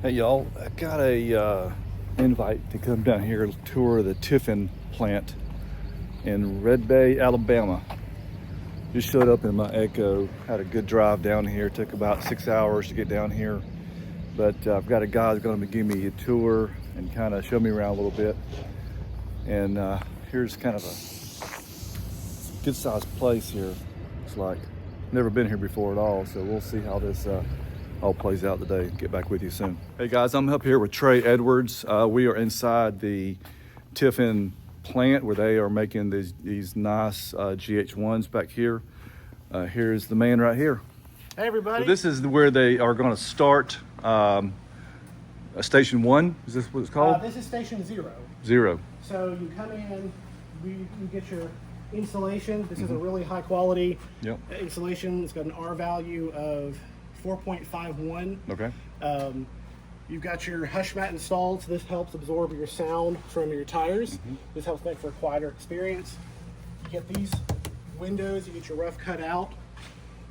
Hey y'all, I got a invite to come down here to tour the Tiffin plant in Red Bay, Alabama. Just showed up in my Echo, had a good drive down here. Took about 6 hours to get down here, but I've got a guy who's going to give me a tour and kind of show me around a little bit. And here's kind of a good sized place here. It's like never been here before at all, so we'll see how this all plays out today. Get back with you soon. Hey guys, I'm up here with Trey Edwards. We are inside the Tiffin plant where they are making these nice GH1s back here. Here's the man right here. Hey everybody. So this is where they are going to start station 1. Is this what it's called? This is station 0. 0. So you come in, you get your insulation. This is a really high quality insulation. It's got an R value of 4.51. Okay. You've got your hush mat installed, so this helps absorb your sound from your tires. This helps make for a quieter experience. You get these windows, you get your rough cut out.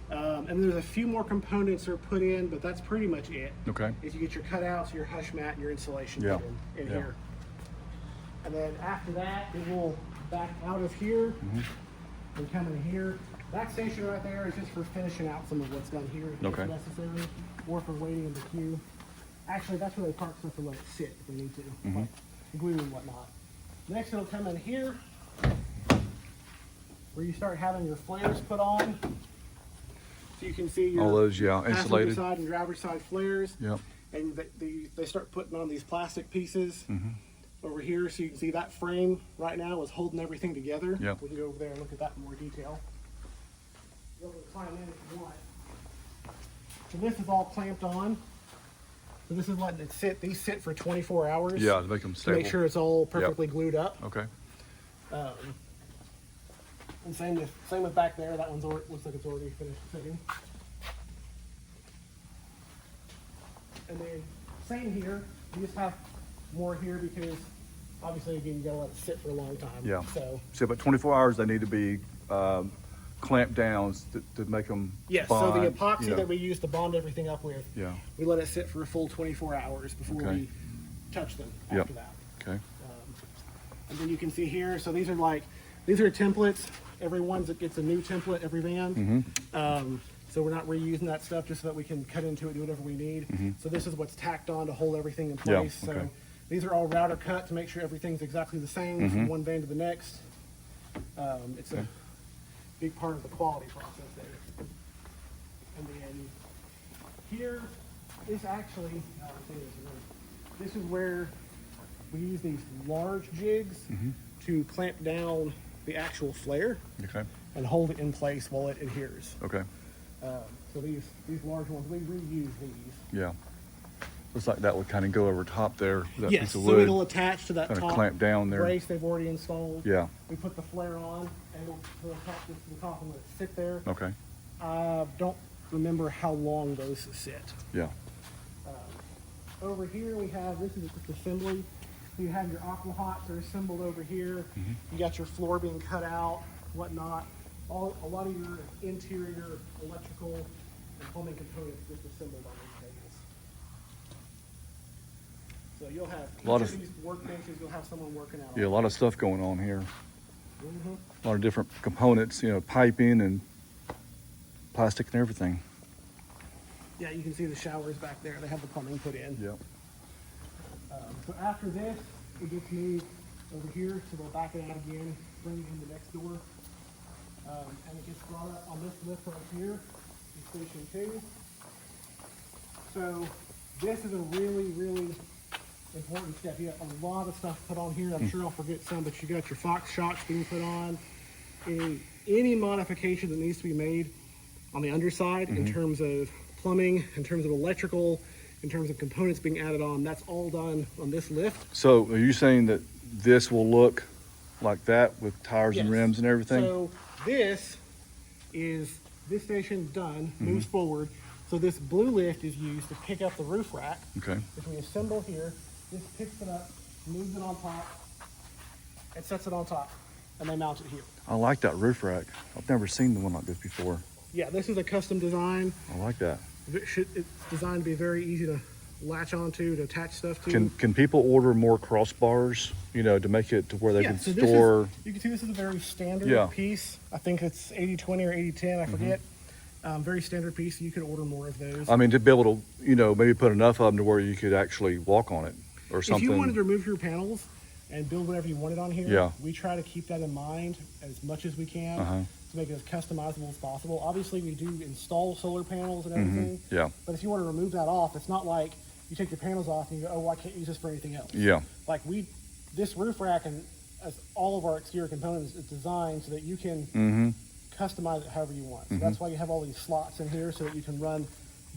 And there's a few more components that are put in, but that's pretty much it. Okay. Is you get your cutouts, your hush mat, and your insulation put in here. And then after that, it will back out of here and come in here. That station right there is just for finishing out some of what's done here if necessary, or for waiting in the queue. Actually, that's where they park stuff to let it sit if they need to, like glue and whatnot. Next, it'll come in here, where you start having your flares put on. So you can see your all those, insulated passenger side and driver's side flares. Yep. And they start putting on these plastic pieces over here, so you can see that frame right now is holding everything together. Yep. We can go over there and look at that in more detail. You'll be able to climb in if you want. So this is all clamped on. So this is letting it sit. These sit for 24 hours. Yeah, to make them stable. To make sure it's all perfectly glued up. Okay. And same with back there. That one's looks like it's already finished sitting. And then same here. You just have more here because obviously again you gotta let it sit for a long time. Yeah. So about 24 hours they need to be clamped down to make them yes. bond, So the epoxy that we use to bond everything up with. Yeah. We let it sit for a full 24 hours before we touch them after that. Okay. And then you can see here. So these are templates. Every one gets a new template every van. So we're not reusing that stuff just so that we can cut into it, do whatever we need. So this is what's tacked on to hold everything in place. So these are all router cut to make sure everything's exactly the same from one van to the next. It's a big part of the quality process there. And then here is actually, this is where we use these large jigs to clamp down the actual flare and hold it in place while it adheres. Okay. So these large ones, we reuse these. Yeah. Looks like that would kind of go over top there with that Yes, piece of so wood. it'll attach to that kind of top clamp down there. brace they've already installed. Yeah. We put the flare on and we'll attach this to the top and let it sit there. Okay. Don't remember how long those sit. Yeah. Over here we have, this is just assembly. You have your aqua hots are assembled over here. You got your floor being cut out, whatnot. A lot of your interior electrical and plumbing components just assembled on these tables. So you'll have each of these workbenches, you'll have someone working out. Yeah, a lot of stuff going on here. A lot of different components, piping and plastic and everything. Yeah, you can see the showers back there. They have the plumbing put in. Yep. So after this, it gets moved over here, so they'll back it out again, bring it in the next door. And it gets brought up on this lift right here in station 2. So this is a really, really important step. You got a lot of stuff put on here. I'm sure I'll forget some, but you got your Fox shocks being put on. Any modification that needs to be made on the underside in terms of plumbing, in terms of electrical, in terms of components being added on, that's all done on this lift. So are you saying that this will look like that with tires and rims and everything? So this station done, moves forward. So this blue lift is used to pick up the roof rack. Okay. Which we assemble here. This picks it up, moves it on top, and sets it on top, and they mount it here. I like that roof rack. I've never seen the one like this before. Yeah, this is a custom design. I like that. It's designed to be very easy to latch onto to attach stuff to. Can people order more crossbars, you know, to make it to where they can so store? You can see this is a very standard Yeah. piece. I think it's 80/20 or 80/10, I forget. Very standard piece. You could order more of those. I mean, to be able to, you know, maybe put enough of them to where you could actually walk on it or something. If you wanted to remove your panels and build whatever you wanted on here, Yeah. we try to keep that in mind as much as we can to make it as customizable as possible. Obviously, we do install solar panels and everything. Yeah. But if you want to remove that off, it's not like you take your panels off and you go, oh, well, I can't use this for anything else. Yeah. Like this roof rack and as all of our exterior components is designed so that you can customize it however you want. So that's why you have all these slots in here so that you can run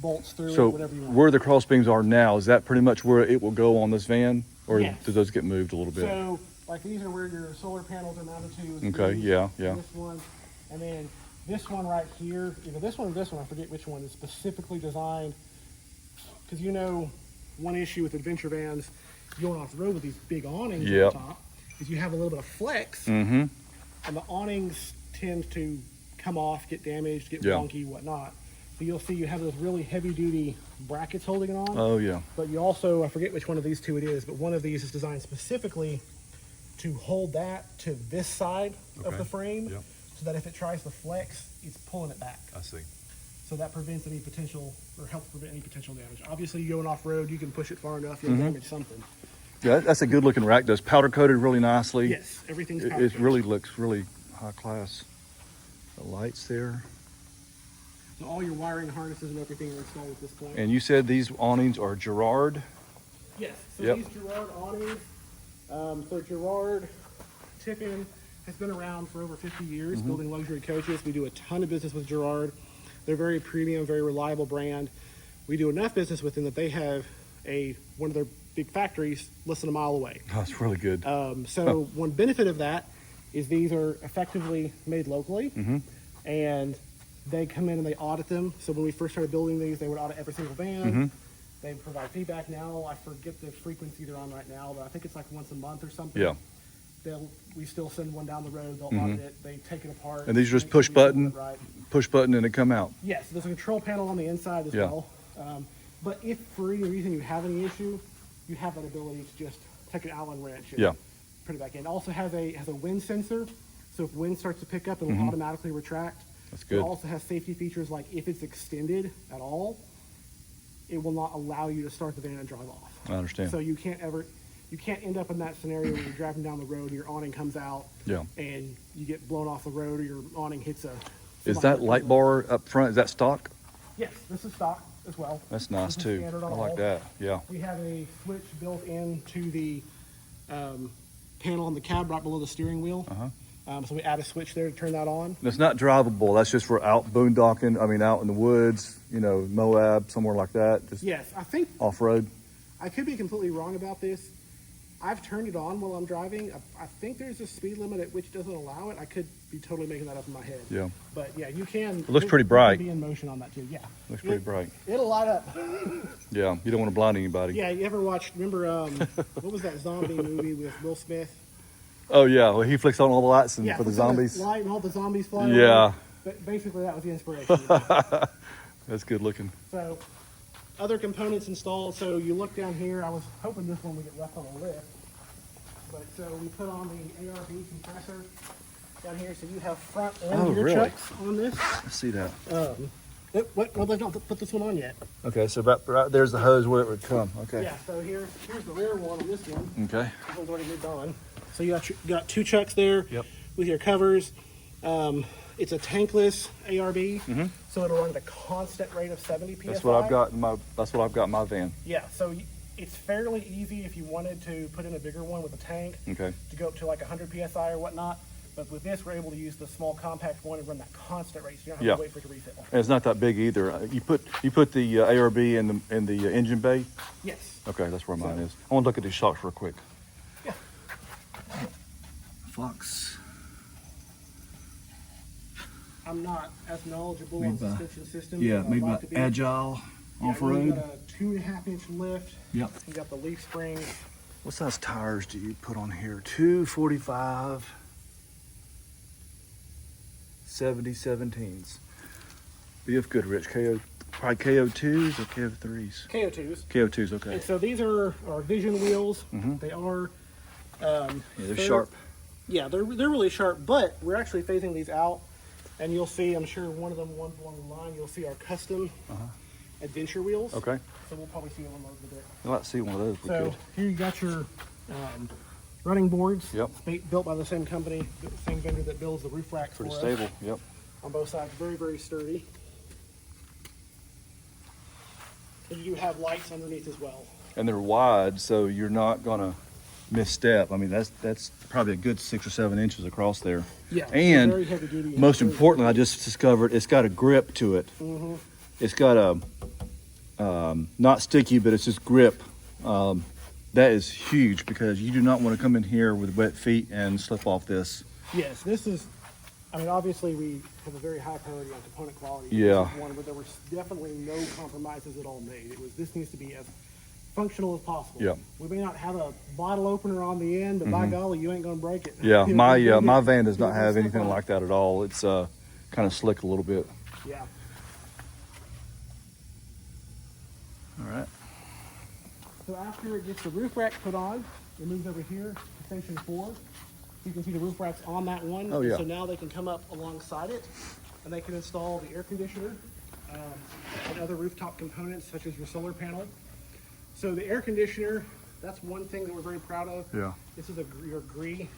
bolts through So it, whatever you want. where the cross beams are now, is that pretty much where it will go on this van? Or Yes. do those get moved a little bit? So, like these are where your solar panels are mounted to. Okay, yeah. This one, and then this one right here, either this one or this one, I forget which one, is specifically designed, because you know, one issue with adventure vans going off the road with these big awnings on top is you have a little bit of flex, and the awnings tend to come off, get damaged, get wonky, whatnot. So you'll see you have those really heavy-duty brackets holding it on. Oh, yeah. But you also, I forget which one of these two it is, but one of these is designed specifically to hold that to this side of the frame, so that if it tries to flex, it's pulling it back. I see. So that prevents any potential, or helps prevent any potential damage. Obviously, you going off-road, you can push it far enough, you'll damage something. Yeah, that's a good looking rack. Does powder coated really nicely. Yes, everything's powder It coated. really looks really high class. The lights there. So all your wiring harnesses and everything are installed at this point. And you said these awnings are Gerard? Yes, so Yep. these Gerard awnings, so Gerard Tiffin has been around for over 50 years building luxury coaches. We do a ton of business with Gerard. They're very premium, very reliable brand. We do enough business with them that they have one of their big factories less than a mile away. Oh, that's really good. So one benefit of that is these are effectively made locally, and they come in and they audit them. So when we first started building these, they would audit every single van. They provide feedback now. I forget the frequency they're on right now, but I think it's like once a month or something. Yeah. We still send one down the road. They'll audit it. They take it apart. And these are just make sure push you're doing button? it right. Push button and they come out. Yes, there's a control panel on the inside as Yeah. well. But if for any reason you have any issue, you have that ability to just take an Allen wrench and Yeah. put it back in. It also has a wind sensor, so if wind starts to pick up, it'll automatically retract. That's good. It also has safety features like if it's extended at all, it will not allow you to start the van and drive off. I understand. So you can't end up in that scenario where you're driving down the road and your awning comes out Yeah. and you get blown off the road or your awning hits a... Is that light bar up front, is that stock? Yes, this is stock as well. That's nice This is too. standard I on like all. that. Yeah. We have a switch built into the panel on the cab right below the steering wheel. So we add a switch there to turn that on. It's not drivable. That's just for out boondocking. I mean, out in the woods, you know, Moab, somewhere like that. Just Yes, I think off road. I could be completely wrong about this. I've turned it on while I'm driving. I think there's a speed limit at which doesn't allow it. I could be totally making that up in my head. Yeah. But yeah, you can. It looks pretty bright. Be in motion on that too. Yeah. Looks pretty bright. It'll light up. Yeah. You don't want to blind anybody. Yeah. You ever watched? Remember what was that zombie movie with Will Smith? Oh yeah. Well, he flicks on all the lights and Yeah, for the flicks on zombies. Light and all the zombies fly. Yeah. Away. But basically, that was the inspiration. That's good looking. So, other components installed. So you look down here. I was hoping this one would get left on a lift. But so we put on the ARB compressor down here. So you have front and rear really? chucks on this. I see that. Well, they've not put this one on yet. Okay. So right there's the hose where it would come. Okay. Yeah. So here's the rear one on this one. Okay. This one's already moved on. So you got two chucks there. Yep. With your covers. It's a tankless ARB, so it'll run at a constant rate of 70 psi. That's what I've got in my. That's what I've got in my van. Yeah, so it's fairly easy if you wanted to put in a bigger one with a tank Okay. to go up to like 100 psi or whatnot. But with this, we're able to use the small compact one and run that constant rate, so you don't have to wait for it to refill. And it's not that big either. You put the ARB in the engine bay. Yes. Okay, that's where mine is. I want to look at these shocks real quick. Yeah. Fox. I'm not as knowledgeable Made on by- suspension systems. Yeah, as I'd made by like to be. Agile Yeah, Off-Road. You got a 2.5-inch lift. Yep. You got the leaf springs. What size tires do you put on here? 245 70 17s. BF Goodrich, Probably KO2s or KO3s? KO2s. KO2s, okay. And so these are our vision wheels. They are. Yeah, they're sharp. Yeah, they're really sharp, but we're actually phasing these out, and you'll see, I'm sure one of them, ones along the line, you'll see our custom adventure wheels. Okay. So we'll probably see one of those in a bit. I'd like to see one of those. So here you got your running boards. Yep. Built by the same company, the same vendor that builds the roof racks Pretty for stable, us. yep. On both sides, very, very sturdy. And you do have lights underneath as well. And they're wide, so you're not gonna misstep. I mean, that's probably a good 6 or 7 inches across there. Yeah. And very heavy duty. most importantly, I just discovered it's got a grip to it. It's got a not sticky, but it's just grip. That is huge because you do not want to come in here with wet feet and slip off this. Yes, this is. I mean, obviously, we have a very high priority on component quality. Yeah. This is one where there was definitely no compromises at all made. It was this needs to be as functional as possible. Yeah. We may not have a bottle opener on the end, but by golly, you ain't gonna break it. Yeah, You my know, my van does you not know, have stuff anything like that at all. It's kind of slick a little bit. Yeah. All right. So after it gets the roof rack put on, it moves over here to station 4. You can see the roof racks on that one. Oh, yeah. So now they can come up alongside it, and they can install the air conditioner and other rooftop components such as your solar panel. So the air conditioner, that's one thing that we're very proud of. Yeah. This is your GREE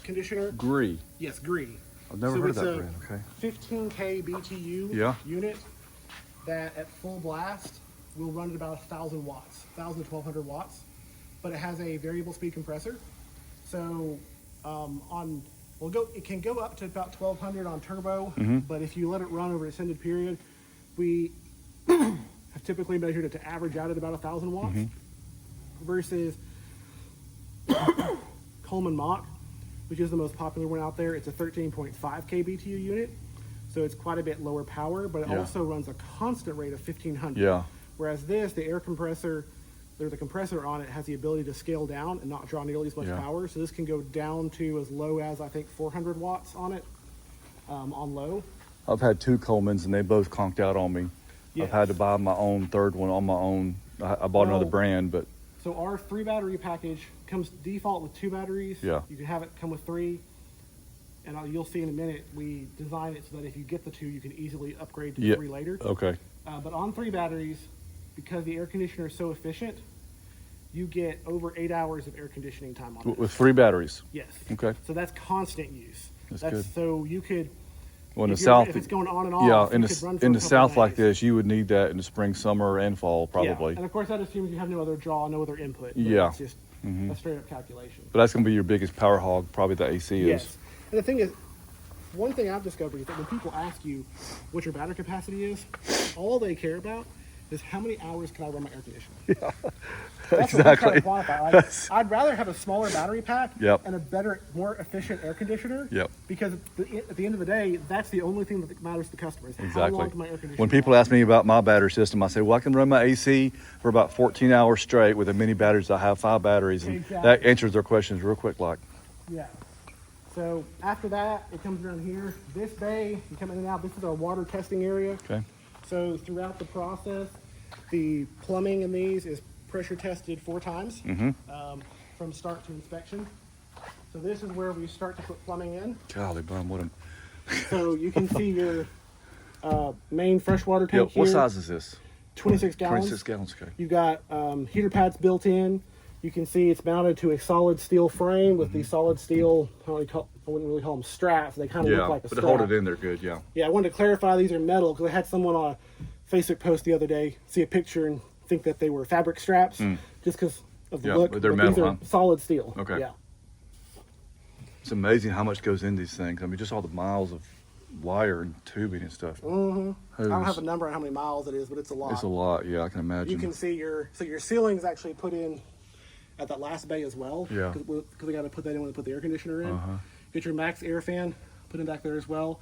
conditioner. GREE. Yes, GREE. I've never heard of that brand. Okay. 15K BTU unit that at full blast will run at about 1,000 watts, 1,000 to 1,200 watts, but it has a variable speed compressor. So it can go up to about 1,200 on turbo, but if you let it run over an extended period, we have typically measured it to average out at about 1,000 watts versus Coleman Mach, which is the most popular one out there. It's a 13.5K BTU unit, so it's quite a bit lower power, but it also runs a constant rate of 1,500. Yeah. Whereas this, the air compressor, there's a compressor on it, has the ability to scale down and not draw nearly as much power. So this can go down to as low as, I think, 400 watts on it, on low. I've had 2 Colemans and they both conked out on me. Yes. I've had to buy my own third one on my own. I bought another brand, but So our 3 battery package comes default with 2 batteries. Yeah. You can have it come with 3. And you'll see in a minute, we design it so that if you get the 2, you can easily upgrade to 3 later. Okay. But on 3 batteries, because the air conditioner is so efficient, you get over 8 hours of air conditioning time on it. With 3 batteries. Yes. Okay. So that's constant use. That's good. So you could, Well, in the if south, it's going on and off, in you could run for in a the couple south like days. this, you would need that in the spring, summer, and fall probably. Yeah. And of course, that assumes you have no other draw, no other input. But Yeah. It's just a straight up calculation. But that's going to be your biggest power hog, probably the AC is. Yes. And the thing is, one thing I've discovered is that when people ask you what your battery capacity is, all they care about is how many hours can I run my air conditioner. Yeah, that's exactly. what we're trying to quantify. I'd rather have a smaller battery pack and a better, more efficient air conditioner. Yep. Because at the end of the day, that's the only thing that matters to the customer. Is Exactly. How long can my air conditioner When people run? ask me about my battery system, I say, well, I can run my AC for about 14 hours straight with the mini batteries. I have 5 batteries, and that answers their questions real quick. Like, yeah. So after that, it comes around here. This bay, you come in and out. This is our water testing area. okay, So throughout the process, the plumbing in these is pressure tested 4 times from start to inspection. So this is where we start to put plumbing in. golly bum, what a So you can see your main freshwater tank here. what size is this? 26 gallons. 26 gallons. Okay. You've got heater pads built in. You can see it's mounted to a solid steel frame with the solid steel, I wouldn't really call them straps. They kind of look like a but strap. to hold it in there good. Yeah. Yeah, I wanted to clarify these are metal because I had someone on a Facebook post the other day see a picture and think that they were fabric straps just because of the look. but they're these metal, are solid steel. Okay. Yeah. It's amazing how much goes in these things. I mean, just all the miles of wire and tubing and stuff. I don't have a number on how many miles it is, but it's a lot. It's a lot. Yeah, I can imagine. You can see your ceiling's actually put in at that last bay as well. Yeah. Because we got to put that in when we put the air conditioner in. Get your max air fan put in back there as well.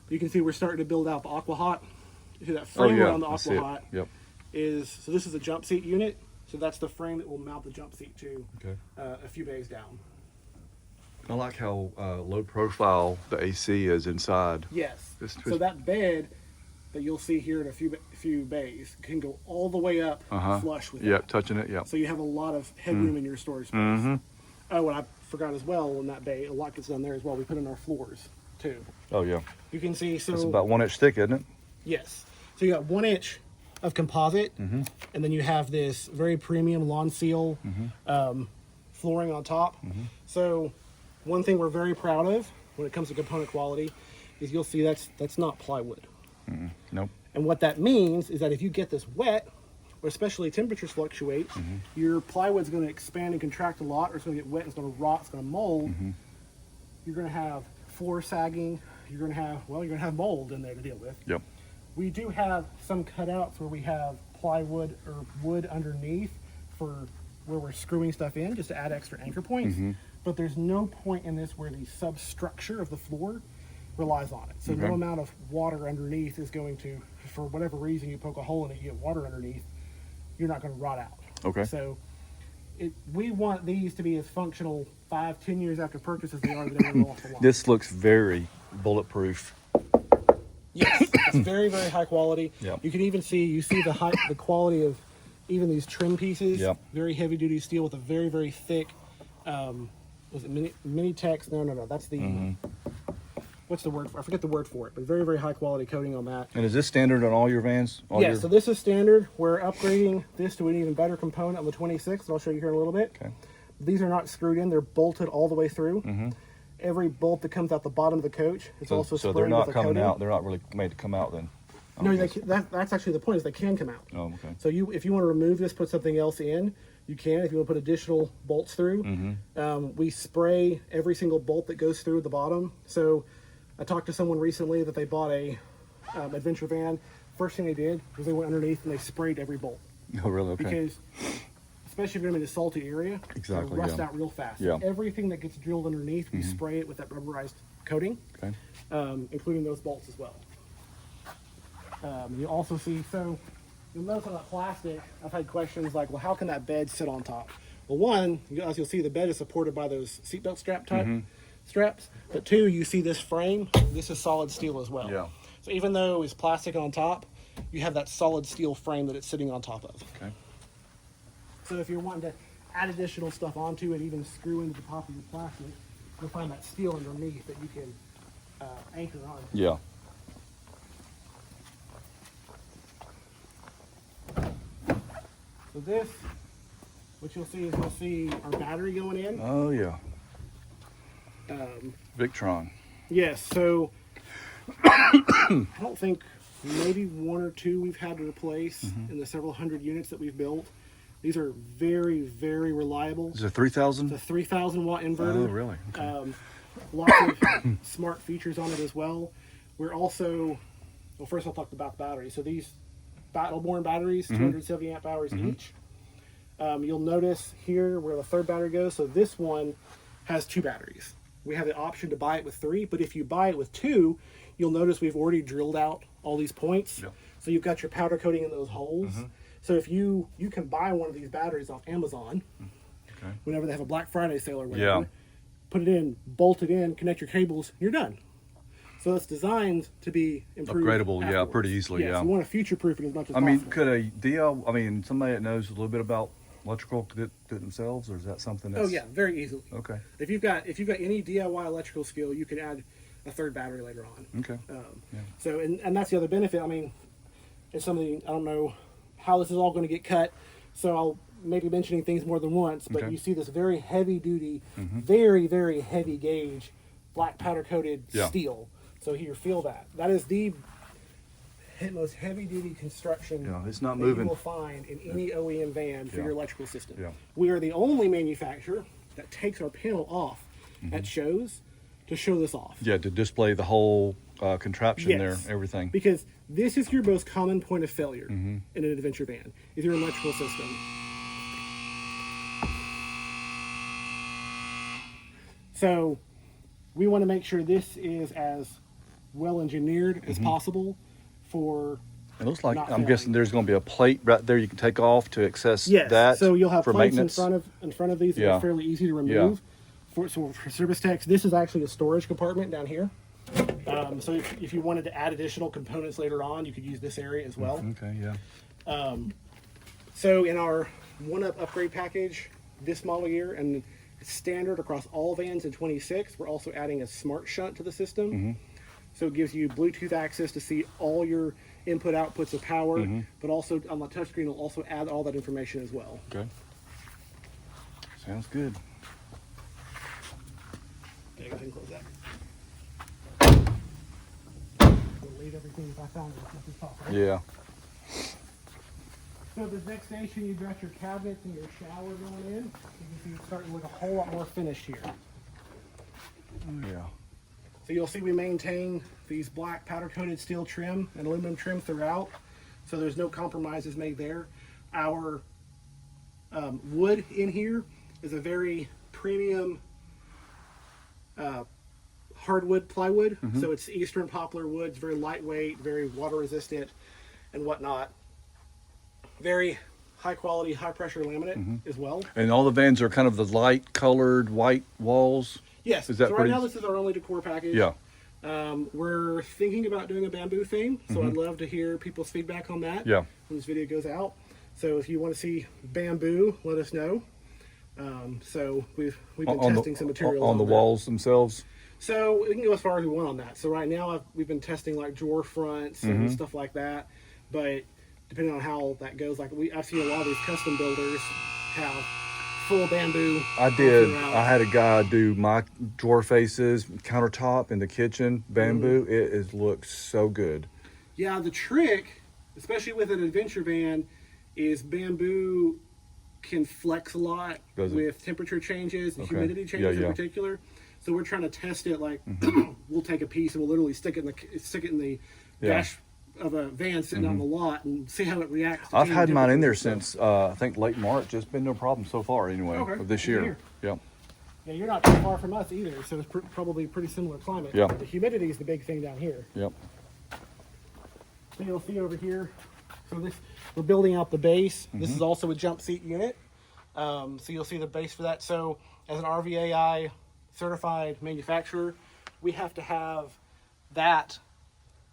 You can see we're starting to build out the Aqua Hot. You see that frame around the I see Aqua it. Hot Yep. so this is a jump seat unit. So that's the frame that will mount the jump seat to Okay. a few bays down. I like how low profile the AC is inside. Yes. This So that bed that you'll see here in a few bays can go all the way up flush with Yep, that. touching it, yep. So you have a lot of headroom in your storage space. Oh, and I forgot as well, in that bay, a lot gets done there as well. We put in our floors too. Oh, yeah. You can see, so It's about 1 inch thick, isn't it? yes. So you got 1 inch of composite, and then you have this very premium lawn seal flooring on top. So one thing we're very proud of when it comes to component quality is you'll see that's not plywood. Nope. And what that means is that if you get this wet, or especially temperatures fluctuate, your plywood's going to expand and contract a lot, or it's going to get wet, and it's going to rot, it's going to mold. You're going to have floor sagging. You're going to have mold in there to deal with. Yep. We do have some cutouts where we have plywood or wood underneath for where we're screwing stuff in, just to add extra anchor points. But there's no point in this where the substructure of the floor relies on it. So no amount of water underneath is going to, for whatever reason you poke a hole in it, you get water underneath, you're not going to rot out. Okay. So we want these to be as functional 5-10 years after purchase as they are the day they go off the line. This looks very bulletproof. Yes, it's very, very high quality. Yep. You can even see the quality of even these trim pieces. Yep. Very heavy duty steel with a very, very thick, was it mini tex? No, that's the, what's the word for, I forget the word for it, but very, very high quality coating on that. And is this standard on all your vans? So this is standard. We're upgrading this to an even better component on the 26th, that I'll show you here in a little bit. Okay. These are not screwed in, they're bolted all the way through. Every bolt that comes out the bottom of the coach is also sprayed they're not with a coming coating. out. They're not really made to come out then. No, that's actually the point, is they can come out. Oh, okay. So if you want to remove this, put something else in, you can. If you want to put additional bolts through, we spray every single bolt that goes through the bottom. So I talked to someone recently that they bought a adventure van. First thing they did was they went underneath and they sprayed every bolt. Oh, really? Okay. Because especially if you're in a salty area, Exactly, it'll rust yeah. out real fast. Yeah. Everything that gets drilled underneath, we spray it with that rubberized coating, Okay. including those bolts as well. You also see, so you'll notice on that plastic, I've had questions like, well, how can that bed sit on top? Well, one, as you'll see, the bed is supported by those seatbelt strap type straps. But two, you see this frame, this is solid steel as well. Yeah. So even though it's plastic on top, you have that solid steel frame that it's sitting on top of. Okay. So if you're wanting to add additional stuff onto it, even screw into the top of your plastic, you'll find that steel underneath that you can anchor on. Yeah. So this, what you'll see our battery going in. Oh, yeah. Victron. Yes, so I don't think, maybe one or two we've had to replace in the several hundred units that we've built. These are very, very reliable. Is it 3,000? It's a 3,000 watt inverter. Oh, really? Okay. Lots of smart features on it as well. We're also, well, first I'll talk about the battery. So these Battleborn batteries, 270 amp hours each. You'll notice here where the third battery goes. So this one has 2 batteries. We have the option to buy it with 3, but if you buy it with 2, you'll notice we've already drilled out all these points. Yep. So you've got your powder coating in those holes. So if you can buy one of these batteries off Amazon, Okay. whenever they have a Black Friday sale or whatever, Yeah. put it in, bolt it in, connect your cables, you're done. So it's designed to be improved. Upgradable, yeah, afterwards. pretty easily, yeah. So we want to future-proof it as much as I mean, possible. could somebody that knows a little bit about electrical do it themselves, or is that something that's... Oh yeah, very easily. Okay. If you've got any DIY electrical skill, you can add a third battery later on. Okay. Yeah. So and that's the other benefit. I mean, it's something, I don't know how this is all going to get cut, so I'll maybe mentioning things more than once, but Okay. you see this very heavy duty, very, very heavy gauge, black powder coated Yeah. steel. So here, feel that. That is the most heavy duty construction Yeah, it's not that moving. you will find in any OEM van for Yeah. your electrical system. Yeah. We are the only manufacturer that takes our panel off at shows to show this off. Yeah, to display the whole contraption Yes. there, everything. Because this is your most common point of failure in an adventure van, is your electrical system. So we want to make sure this is as well engineered as possible for It looks like, not I'm failing. guessing there's going to be a plate right there you can take off to access Yes. that So you'll have for plates maintenance. in front of these that Yeah. are fairly easy to remove. So for service techs, this is actually a storage compartment down here. So if you wanted to add additional components later on, you could use this area as well. Okay, yeah. So in our 1-Up upgrade package this model year, and it's standard across all vans in 26, we're also adding a smart shunt to the system. So it gives you Bluetooth access to see all your input outputs of power, but also on the touchscreen it'll also add all that information as well. Okay. Sounds good. Okay, go ahead and close that. We'll leave everything as I found it as much as possible. Yeah. So this next station, you've got your cabinets and your shower going in. You can see it's starting to look a whole lot more finished here. Yeah. So you'll see we maintain these black powder-coated steel trim and aluminum trim throughout, so there's no compromises made there. Our wood in here is a very premium hardwood plywood, so it's Eastern poplar wood. It's very lightweight, very water-resistant, and whatnot. Very high-quality, high-pressure laminate as well. And all the vans are kind of the light-colored white walls. Yes. Is that so right pretty? now this is our only decor package. Yeah. We're thinking about doing a bamboo theme, so I'd love to hear people's feedback on that Yeah. when this video goes out. So if you want to see bamboo, let us know. So we've been testing some materials on the that. walls themselves. So we can go as far as we want on that. So right now we've been testing like drawer fronts and stuff like that, but depending on how that goes, like I've seen a lot of these custom builders have full bamboo. I did. I had a guy do my drawer faces, countertop in the kitchen, bamboo. It looks so good. Yeah, the trick, especially with an adventure van, is bamboo can flex a lot with temperature changes and humidity changes in particular. So we're trying to test it. Like we'll take a piece and we'll literally stick it in the dash of a van sitting on the lot and see how it reacts. I've had mine in there since I think late March. It's been no problem so far anyway of this year. Yeah. Yeah, you're not too far from us either, so it's probably a pretty similar climate. Yeah. The humidity is the big thing down here. Yep. So you'll see over here. So we're building out the base. This is also a jump seat unit. So you'll see the base for that. So as an RVAI certified manufacturer, we have to have that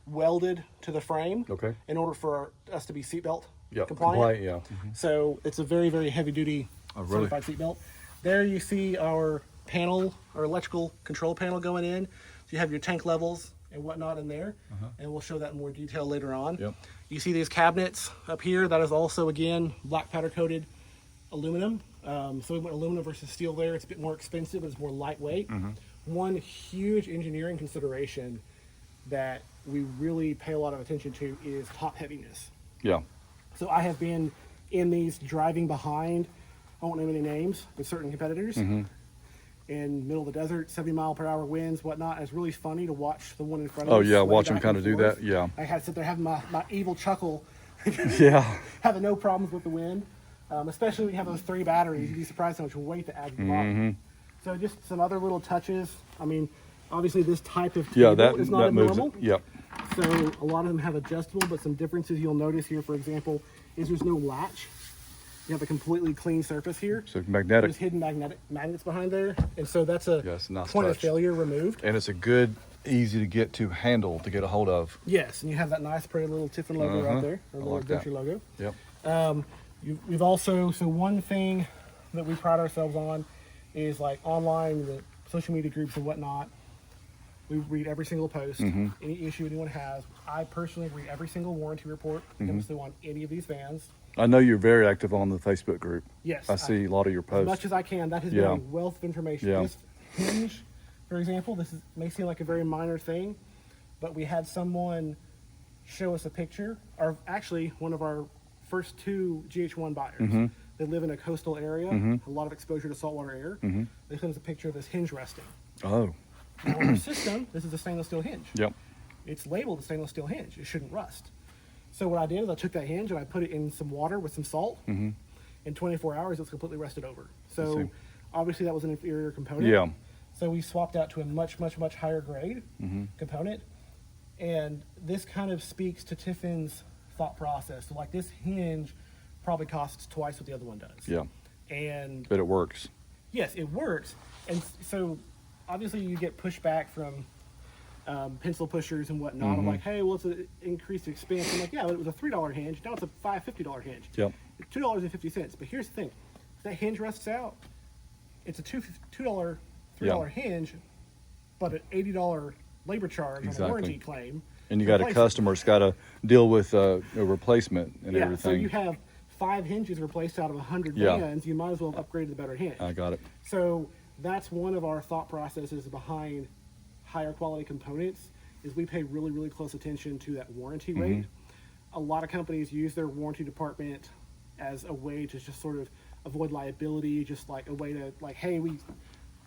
welded to the frame in order for us to be seatbelt compliant. So it's a very, very heavy duty certified seatbelt. There you see our panel, our electrical control panel going in. So you have your tank levels and whatnot in there, and we'll show that in more detail later on. Yep. You see these cabinets up here. That is also, again, black powder coated aluminum. So we went aluminum versus steel there. It's a bit more expensive, but it's more lightweight. One huge engineering consideration that we really pay a lot of attention to is top heaviness. Yeah. So I have been in these driving behind, I won't name any names, with certain competitors in middle of the desert, 70-mile-per-hour winds, whatnot. And it's really funny to watch the one in front of us. Oh yeah, sway watch them back kind and of do forth. that. Yeah. I had to sit there having my evil chuckle, Yeah. having no problems with the wind. Especially when you have those 3 batteries, you'd be surprised how much weight that adds to the bottom. So just some other little touches. I mean, obviously this type of table is not normal. Yep. So a lot of them have adjustable, but some differences you'll notice here, for example, is there's no latch. You have a completely clean surface here. So magnetic. There's hidden magnets behind there, and so that's a nice point of touch. failure removed. And it's a good, easy to get to handle to get a hold of. Yes, and you have that nice, pretty little Tiffin logo right there, or little like adventure that. logo. Yep. We've also, so one thing that we pride ourselves on is like online, the social media groups and whatnot. We read every single post, any issue anyone has. I personally read every single warranty report that comes through on any of these vans. I know you're very active on the Facebook group. Yes. I see a lot of your posts. As much as I can. That has been a wealth of information. Yeah. This hinge, for example, may seem like a very minor thing, but we had someone show us a picture, or actually one of our first 2 GH1 buyers. They live in a coastal area, a lot of exposure to saltwater air. They sent us a picture of this hinge resting. Oh. Now on our system, this is a stainless steel hinge. Yep. It's labeled a stainless steel hinge. It shouldn't rust. So what I did is I took that hinge and I put it in some water with some salt. In 24 hours, it's completely rusted over. So obviously that was an inferior component. Yeah. So we swapped out to a much, much, much higher grade component. And this kind of speaks to Tiffin's thought process. So like this hinge probably costs twice what the other one does. Yeah. And But it works. yes, it works. And so obviously you get pushback from pencil pushers and whatnot. I'm like, hey, well, it's an increased expense. I'm like, yeah, but it was a $3 hinge. Now it's a $50 hinge. Yep. It's $2.50. But here's the thing: if that hinge rusts out, it's a $3 hinge, but an $80 labor charge on a warranty claim. And you got a customer that's got to deal with a replacement and everything. So you have 5 hinges replaced out of 100 vans. You might as well upgrade to the better hinge. I got it. So that's one of our thought processes behind higher quality components, is we pay really, really close attention to that warranty rate. A lot of companies use their warranty department as a way to just sort of avoid liability, just like a way to, like, hey, we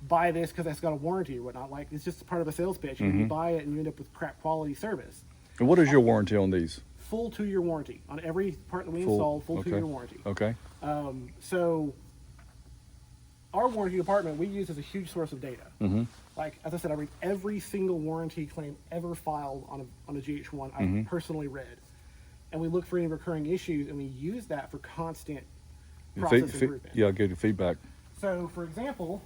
buy this because that's got a warranty or whatnot. Like, it's just part of a sales pitch. You buy it and you end up with crap quality service. And what is your warranty on these? Full 2-year warranty on every part that we install. Full 2-year warranty. Okay. So our warranty department we use as a huge source of data. Like, as I said, I read every single warranty claim ever filed on a GH1. I personally read, and we look for any recurring issues, and we use that for constant process improvement. Yeah, good feedback. So, for example,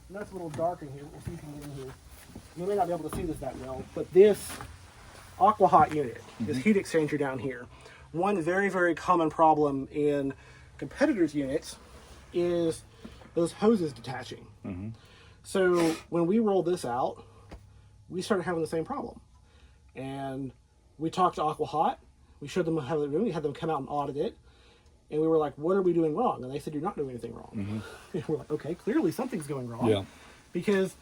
and that's a little dark in here. We'll see if you can get in here. You may not be able to see this that well, but this aqua hot unit, this heat exchanger down here, one very, very common problem in competitors' units is those hoses detaching. So when we rolled this out, we started having the same problem. And we talked to Aqua Hot. We showed them how they're doing. We had them come out and audit it. And we were like, what are we doing wrong? And they said, you're not doing anything wrong. And we're like, okay, clearly something's going wrong. Yeah. Because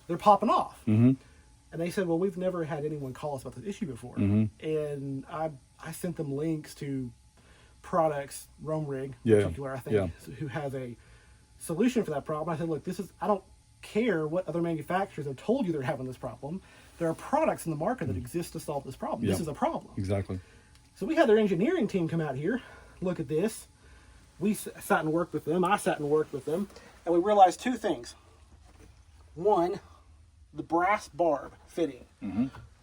they're popping off. And they said, well, we've never had anyone call us about this issue before. And I sent them links to products, Rome Rig in particular, I think, who has a solution for that problem. I said, look, I don't care what other manufacturers have told you they're having this problem. There are products in the market that exist to solve this problem. This is a problem. Exactly. So we had their engineering team come out here, look at this. We sat and worked with them. I sat and worked with them. And we realized 2 things. One, the brass barb fitting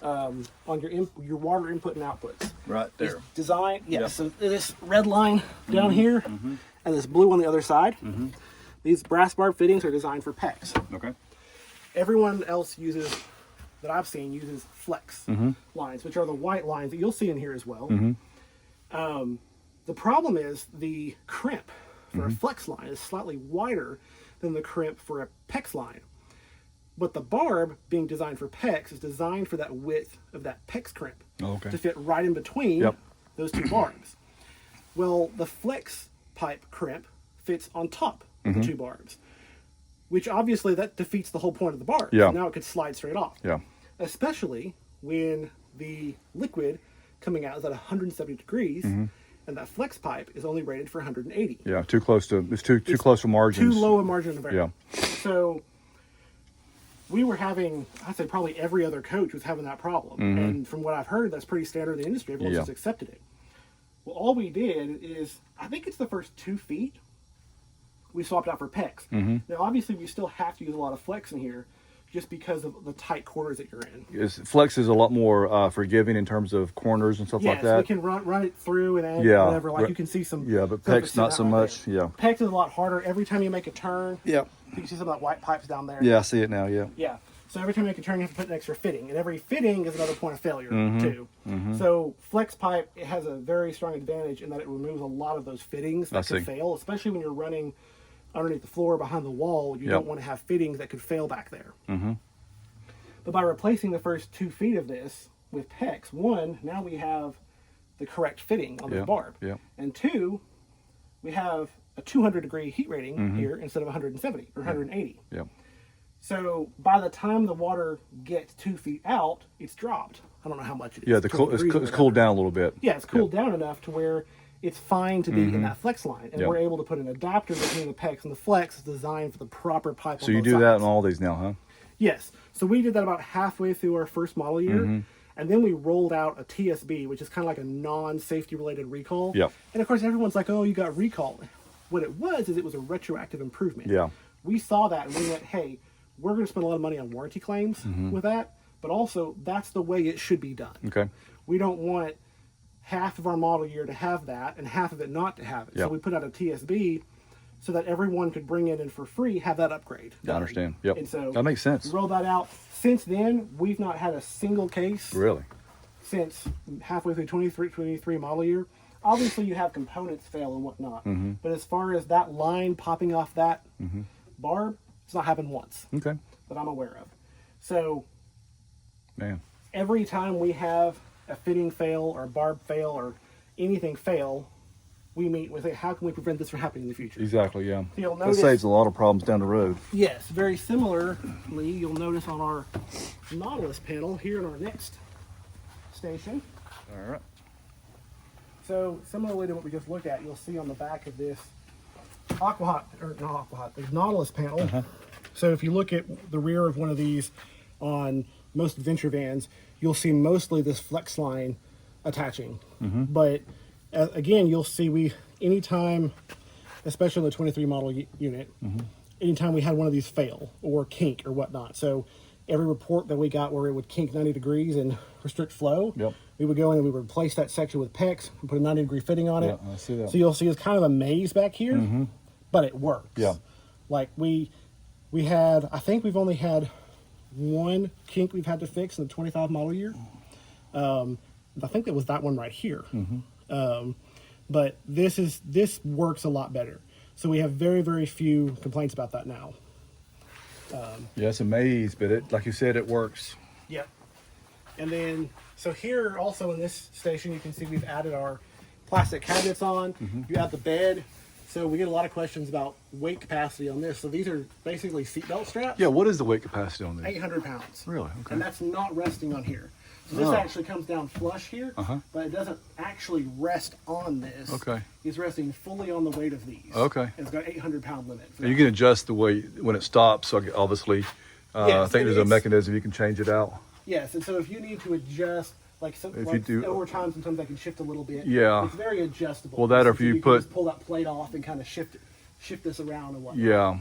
on your water input and outputs. Right there. Is designed, so this red line down here and this blue on the other side. These brass barb fittings are designed for PEX. Okay. Everyone else that I've seen uses flex lines, which are the white lines that you'll see in here as well. The problem is the crimp for a flex line is slightly wider than the crimp for a PEX line. But the barb, being designed for PEX, is designed for that width of that PEX crimp to fit right in between those 2 barbs. Well, the flex pipe crimp fits on top of the 2 barbs, which obviously that defeats the whole point of the barb. So now it could slide straight off. Especially when the liquid coming out is at 170 degrees, and that flex pipe is only rated for 180. Yeah, too close to margins. Too low a margin of error. So we were having, I'd say probably every other coach was having that problem. And from what I've heard, that's pretty standard in the industry. Everyone's just accepted it. Well, all we did is, I think it's the first 2 feet, we swapped out for PEX. Now, obviously, we still have to use a lot of flex in here just because of the tight quarters that you're in. Flex is a lot more forgiving in terms of corners and stuff like that. We can run it through and whatever. Like you can see some. Yeah, but PEX not so much. PEX is a lot harder. Every time you make a turn, you can see some of that white pipes down there. Yeah, I see it now, Yeah. So every time you make a turn, you have to put an extra fitting. And every fitting is another point of failure, too. So flex pipe, it has a very strong advantage in that it removes a lot of those fittings that could fail, especially when you're running underneath the floor, behind the wall. You don't want to have fittings that could fail back there. But by replacing the first 2 feet of this with PEX, 1, now we have the correct fitting on the barb. And 2, we have a 200-degree heat rating here instead of 170 or 180. So by the time the water gets 2 feet out, it's dropped. I don't know how much it is. It's cooled down a little bit. Yeah, it's cooled down enough to where it's fine to be in that flex line. And we're able to put an adapter between the PEX, and the flex is designed for the proper pipe. So you do that on all these now, huh? Yes. So we did that about halfway through our first model year. And then we rolled out a TSB, which is kind of like a non-safety related recall. And of course, everyone's like, oh, you got recalled. What it was is it was a retroactive improvement. We saw that and we went, hey, we're going to spend a lot of money on warranty claims with that. But also, that's the way it should be done. We don't want half of our model year to have that and half of it not to have it. So we put out a TSB so that everyone could bring it in for free, have that upgrade I done. understand. Yep. And so that makes sense. we rolled that out. Since then, we've not had a single case. Really? Since halfway through 23 model year. Obviously, you have components fail and whatnot. But as far as that line popping off that barb, it's not happened once. Okay. That I'm aware of. So, Man. every time we have a fitting fail or a barb fail or anything fail, we meet with it. How can we prevent this from happening in the future? Exactly, yeah. You'll That notice, saves a lot of problems down the road. yes, very similarly, you'll notice on our Nautilus panel here in our next station. All right. So similarly to what we just looked at, you'll see on the back of this Aquahot, or not Aquahot, the Nautilus panel. So if you look at the rear of one of these on most adventure vans, you'll see mostly this flex line attaching. But again, you'll see anytime, especially in the 23 model unit, anytime we had one of these fail or kink or whatnot. So every report that we got where it would kink 90 degrees and restrict flow, we would go in and we would replace that section with PEX and put a 90-degree fitting on it. I see that. So you'll see it's kind of a maze back here, but it works. Yeah. Like we had, I think we've only had one kink we've had to fix in the 25 model year. I think it was that one right here. But this works a lot better. So we have very, very few complaints about that now. Yeah, it's a maze, but it, like you said, it works. Yep. And then, so here also in this station, you can see we've added our plastic cabinets on. You add the bed. So we get a lot of questions about weight capacity on this. So these are basically seatbelt straps. Yeah, what is the weight capacity on this? 800 pounds. Really? Okay. And that's not resting on here. So this actually comes down flush here, but it doesn't actually rest on this. Okay. It's resting fully on the weight of these. Okay. And it's got 800 pound limit. And you can adjust the weight when it stops, so obviously. I Yes, think there's a it's- mechanism you can change it out. Yes, and so if you need to adjust, like, you do- over time, sometimes I can shift a little bit. Yeah. It's very adjustable. Well, that or if So you can put- just pull that plate off and kind of shift this around and whatnot. Yeah.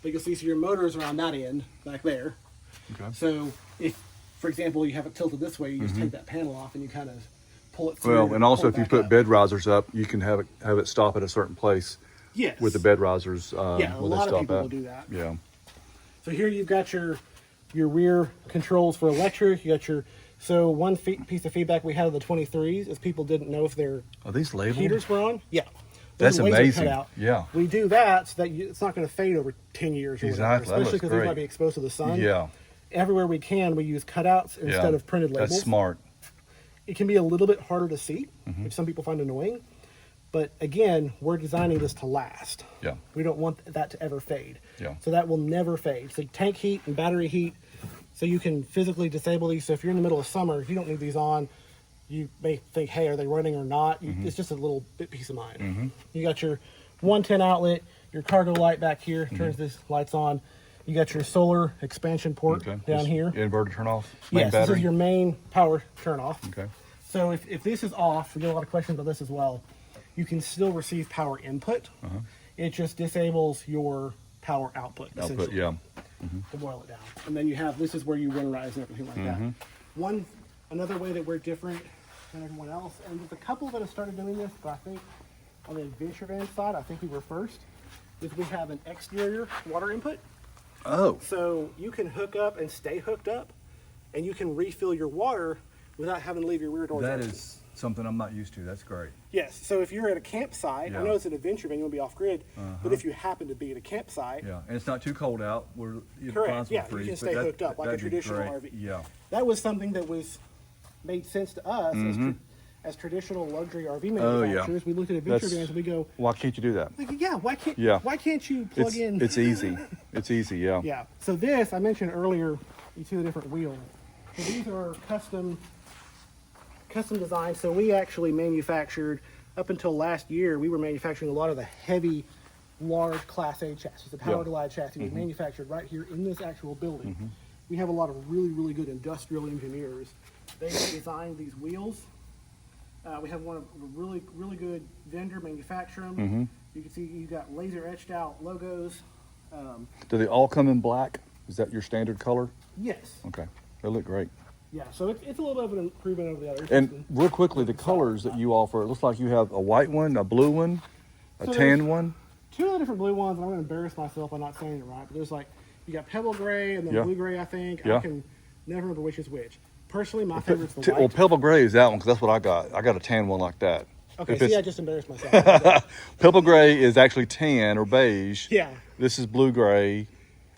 But you'll see, so your motor's are on that end, back there. Okay. So if, for example, you have it tilted this way, you just take that panel off and you kind of pull it through. Well, and also pull if it you back put up. bed risers up, you can have it stop at a certain place Yes. with the bed risers. Yeah, a where they lot of stop people at. will do that. Yeah. So here you've got your rear controls for electric. You got your, so one piece of feedback we had of the 23s is people didn't know if their Are these labeled? heaters were on. Yeah. That's Those laser amazing. cutout. Yeah. We do that so that it's not going to fade over 10 years or whatever, Exactly. That especially looks because these great. might be exposed to the sun. Yeah. Everywhere we can, we use cutouts instead of printed labels. That's smart. It can be a little bit harder to see, Mm-hmm. which some people find annoying. But again, we're designing this to last. Yeah. We don't want that to ever fade. Yeah. So that will never fade. So tank heat and battery heat, so you can physically disable these. So if you're in the middle of summer, if you don't need these on, you may think, hey, are they running or not? Mm-hmm. It's just a little bit peace of mind. You got your 110 outlet, your cargo light back here, turns these lights on. You got your solar expansion port down Just here. Inverter turn off. Main Yes, this battery. is your main power turn off. Okay. So if this is off, we get a lot of questions about this as well. You can still receive power input. It just disables your power output. Output. essentially, Yeah. To boil it down. And then you have, this is where you winterize and everything like that. Another way that we're different than everyone else, and there's a couple that have started doing this, but I think on the adventure van side, I think we were first, is we have an exterior water input. Oh. So you can hook up and stay hooked up, and you can refill your water without having to leave your rear doors That open. is something I'm not used to. That's great. Yes, so if you're at a campsite, Yeah. I know it's an adventure van, you want to be off grid, but if you happen to be at a campsite, Yeah, and it's not too cold out. We're correct, yeah, you can stay hooked up like a traditional RV. Yeah. That was something that was made sense to us as traditional luxury RV Oh, yeah. manufacturers. We looked at adventure That's- vans and we go, Why can't you do that? like, yeah, why Yeah. can't you plug in? It's easy. It's easy. Yeah. Yeah. So this, I mentioned earlier, you see the different wheels. So these are custom designed. So we actually manufactured, up until last year, we were manufacturing a lot of the heavy, large Class A chassis. The Power Yeah. Glide chassis was manufactured right here in this actual building. We have a lot of really, really good industrial engineers. They designed these wheels. We have one of a really, really good vendor manufacture them. You can see you got laser etched out logos. Do they all come in black? Is that your standard color? Yes. Okay. They look great. Yeah, so it's a little bit of an improvement over the others. And real quickly, the colors that you offer, it looks like you have a white one, a blue one, A tan one? Two of the different blue ones, and I'm going to embarrass myself by not saying it right, but there's like, you got pebble gray and then blue gray, I think. I can never remember which is which. Personally, my favorite's the white. Well, pebble gray is that one, because that's what I got. I got a tan one like that. Okay, see, I just embarrassed myself. Pebble gray is actually tan or beige. Yeah. This is blue gray.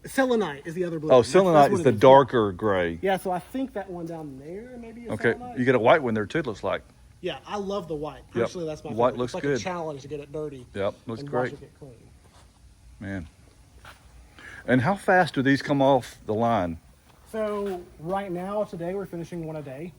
Selenite is the other blue. Oh, selenite is the darker gray. Yeah, so I think that one down there maybe is selenite. You get a white one there too, it looks like. Yeah, I love the white. Personally, that's my white favorite. looks it's like good. A challenge to get it dirty. Yep, looks and great. Watch it get clean. Man. And how fast do these come off the line? So right now, today, we're finishing one a day.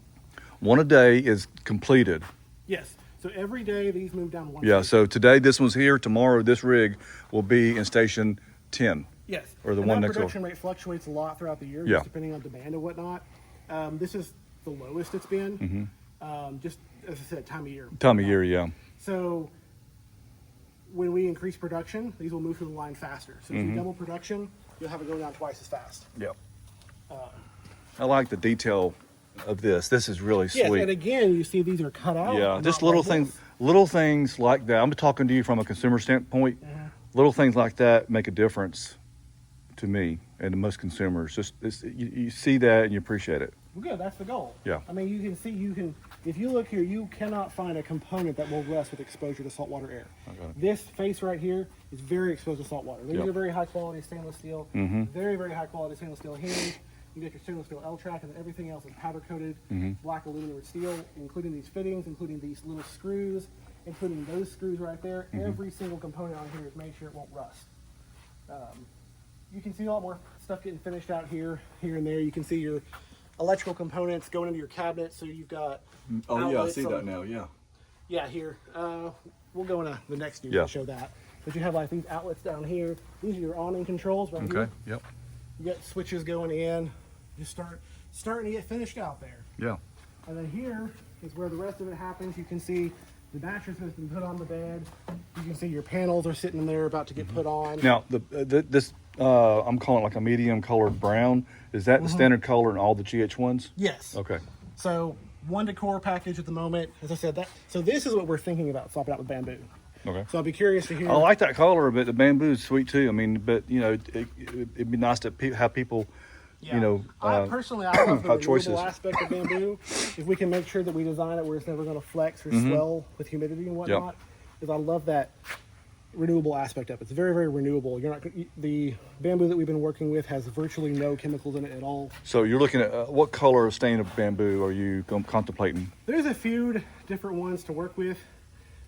One a day is completed. Yes. So every day these move down one. Yeah, so today this one's here. Tomorrow this rig will be in station 10. Yes. Or the and one that next door. production rate fluctuates a lot throughout the year, Yeah. just depending on demand and whatnot. This is the lowest it's been. Just as I said, time of year. Time of year, yeah. So when we increase production, these will move through the line faster. So if you double production, you'll have it go down twice as fast. Yep. I like the detail of this. This is really sweet. Yes, and again, you see these are cut out. Yeah, just not little like things, this. little things like that. I'm talking to you from a consumer standpoint. Little things like that make a difference to me and to most consumers. Just you see that and you appreciate it. Well, good. That's the goal. Yeah. I mean, you can see, if you look here, you cannot find a component that will rust with exposure to saltwater air. This face right here is very exposed to saltwater. These are very high quality stainless steel. Very, very high quality stainless steel hinge. You get your stainless steel L-track, and everything else is powder coated black aluminum or steel, including these fittings, including these little screws, including those screws right there. Every single component on here is made sure it won't rust. You can see a lot more stuff getting finished out here and there. You can see your electrical components going into your cabinet. So you've got outlets on- now. Yeah. Yeah, here. We'll go into the next view Yeah. to show that. But you have like these outlets down here. These are your awning controls right here. Okay. Yep. You got switches going in. You starting to get finished out there. Yeah. And then here is where the rest of it happens. You can see the mattress has been put on the bed. You can see your panels are sitting in there about to get put on. Now this I'm calling it like a medium colored brown. Is that the standard color in all the GH1s? Yes. Okay. So one decor package at the moment. As I said, so this is what we're thinking about swapping out with bamboo. Okay. So I'll be curious to hear. I like that color, but the bamboo is sweet too. I mean, but you know, it'd be nice to have people, you know, I personally love the renewable choices. aspect of bamboo. If we can make sure that we design it where it's never going to flex or swell with humidity and whatnot, because I love that renewable aspect of it. It's very, very renewable. The bamboo that we've been working with has virtually no chemicals in it at all. So you're looking at what color of stain of bamboo are you contemplating? There's a few different ones to work with.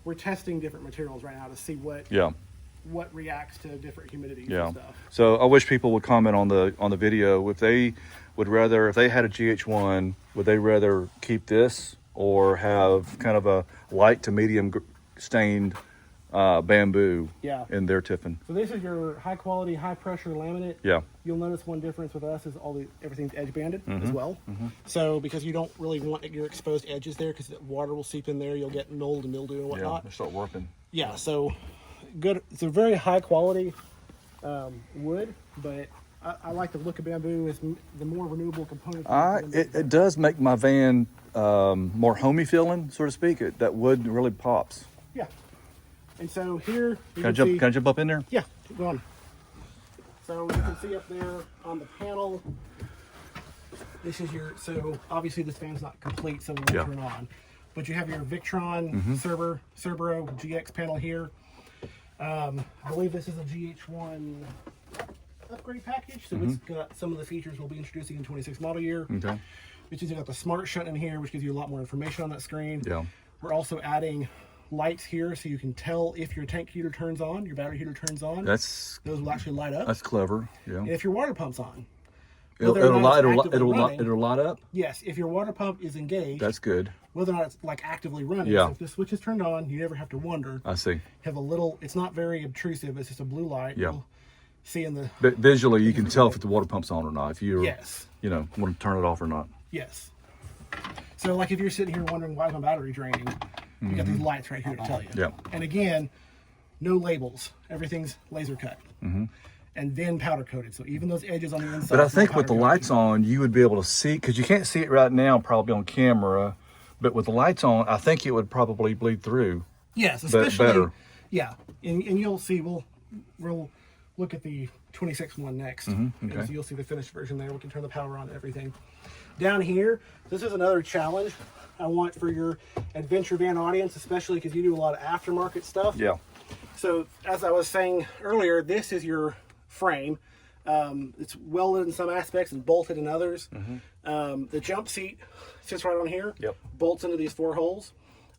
We're testing different materials right now to see what reacts to different humidities and stuff. So I wish people would comment on the video if they had a GH1, would they rather keep this or have kind of a light to medium stained bamboo in their Tiffin? So this is your high quality, high pressure laminate. Yeah. You'll notice one difference with us is everything's edge banded as well. So because you don't really want your exposed edges there because water will seep in there, you'll get mold and mildew and whatnot. Yeah, they start warping. Yeah, so good. It's a very high quality wood, but I like the look of bamboo. Is the more renewable components. It does make my van more homey feeling, so to speak. That wood really pops. Yeah. And so here Can I jump up in there? Yeah, go on. So you can see up there on the panel, this is so obviously this fan's not complete, so it won't turn on. But you have your Victron Cerbero GX panel here. I believe this is a GH1 upgrade package, so it's got some of the features we'll be introducing in 26 model year. Okay. Which is got the smart shut in here, which gives you a lot more information on that screen. Yeah. We're also adding lights here so you can tell if your tank heater turns on, your battery heater turns on. Those will actually light up. That's clever. Yeah. And if your water pump's on. It'll light up? Yes, if your water pump is engaged. That's good. Whether or not it's like actively running. Yeah. So if the switch is turned on, you never have to wonder. I see. Have a little, it's not very obtrusive, it's just a blue light. Yeah. You'll see in the... But visually, you can tell if the water pump's on or not. If you're, yes. Want to turn it off or not. Yes. So like if you're sitting here wondering why is my battery draining, you got these lights right here to tell you. Yeah. And again, no labels. Everything's laser cut. And then powder coated. So even those edges on the inside. But I think with the lights on, you would be able to see, because you can't see it right now probably on camera, but with the lights on, I think it would probably bleed through. Yes, especially better. Yeah, and you'll see, we'll look at the 26 one next. Okay. And so you'll see the finished version there. We can turn the power on and everything. Down here, this is another challenge I want for your adventure van audience, especially because you do a lot of aftermarket stuff. Yeah. So as I was saying earlier, this is your frame. It's welded in some aspects and bolted in others. The jump seat sits right on here. Yep. Bolts into these 4 holes.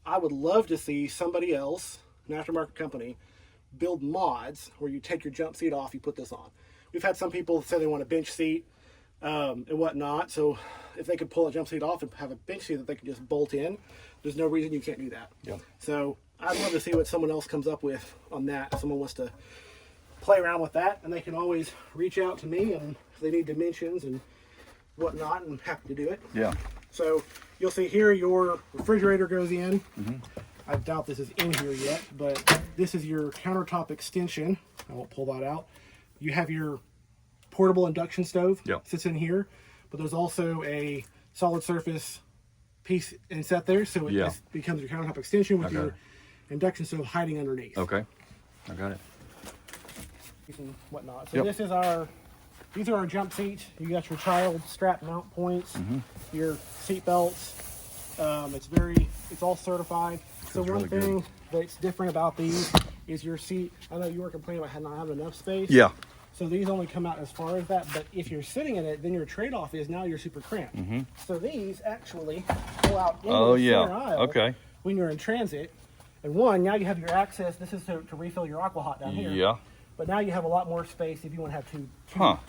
I would love to see somebody else, an aftermarket company, build mods where you take your jump seat off, you put this on. We've had some people say they want a bench seat and whatnot. So if they could pull a jump seat off and have a bench seat that they could just bolt in, there's no reason you can't do that. Yep. So I'd love to see what someone else comes up with on that. If someone wants to play around with that, and they can always reach out to me, and if they need dimensions and whatnot, I'm happy to do it. Yeah. So you'll see here your refrigerator goes in. I doubt this is in here yet, but this is your countertop extension. I won't pull that out. You have your portable induction stove. Yep. Sits in here, but there's also a solid surface piece inset there, so it just becomes your countertop extension with your induction stove hiding underneath. Okay. I got it. And whatnot. So these are our jump seats. You got your child strap mount points, your seat belts. It's all certified. So one really thing that's different about these is your seat. I know you were complaining about not having enough space. Yeah. So these only come out as far as that, but if you're sitting in it, then your trade-off is now you're super cramped. So these actually pull out into the center aisle when you're in transit. And now you have your access. This is to refill your aqua hot down here. Yeah. But now you have a lot more space if you want to have two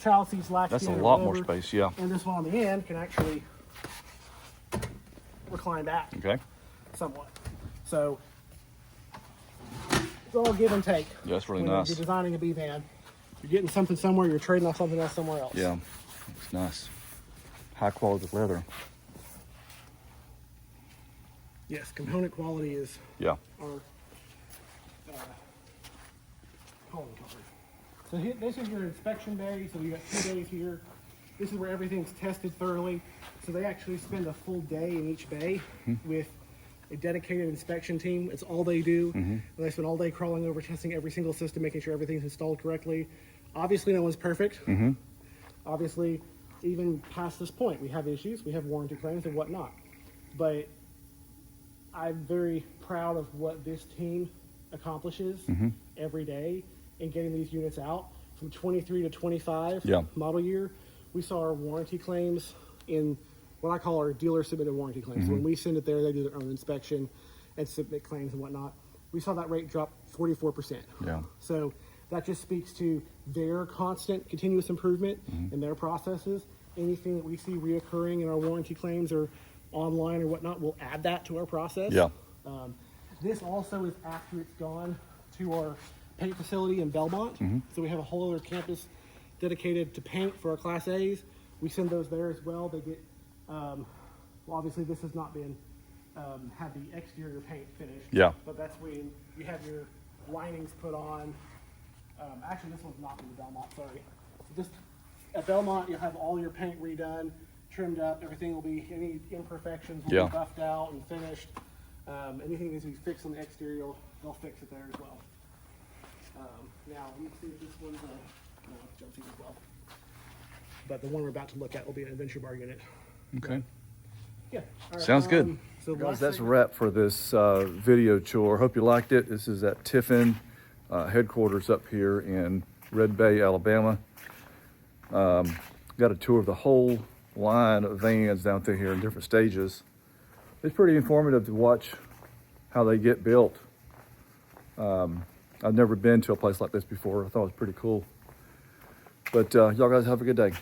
child seats latched in. That's a lot more space, yeah. And this one on the end can actually recline back somewhat. So it's all give and take. Yeah, that's really when nice. You're designing a B van. You're getting something somewhere, you're trading off something else somewhere else. Yeah, it's nice. High quality leather. Yes, component quality is our calling card. So this is your inspection bay. So you got 2 days here. This is where everything's tested thoroughly. So they actually spend a full day in each bay with a dedicated inspection team. It's all they do. And they spend all day crawling over, testing every single system, making sure everything's installed correctly. Obviously, no one's perfect. Obviously, even past this point, we have issues, we have warranty claims and whatnot. But I'm very proud of what this team accomplishes every day in getting these units out. From 23 to 25 model year, we saw our warranty claims in what I call our dealer submitted warranty claims. So when we send it there, they do their own inspection and submit claims and whatnot. We saw that rate drop 44%. Yeah. So that just speaks to their constant continuous improvement in their processes. Anything that we see reoccurring in our warranty claims or online or whatnot, we'll add that to our process. Yeah. This also is after it's gone to our paint facility in Belmont. So we have a whole other campus dedicated to paint for our Class A's. We send those there as well. They get, well, obviously this has not been, had the exterior paint finished. Yeah. But that's when you have your linings put on. Actually, this one's not in the Belmont, sorry. So just at Belmont, you'll have all your paint redone, trimmed up. Everything will be, any imperfections will be buffed out and finished. Anything that needs to be fixed on the exterior, they'll fix it there as well. Now, let me see if this one's a jump seat as well. But the one we're about to look at will be an adventure bar unit. Okay. Yeah. All right, Sounds good. So Guys, that's a wrap for this video tour. Hope you liked it. This is at Tiffin headquarters up here in Red Bay, Alabama. Got a tour of the whole line of vans down through here in different stages. It's pretty informative to watch how they get built. I've never been to a place like this before. I thought it was pretty cool. But y'all guys have a good day.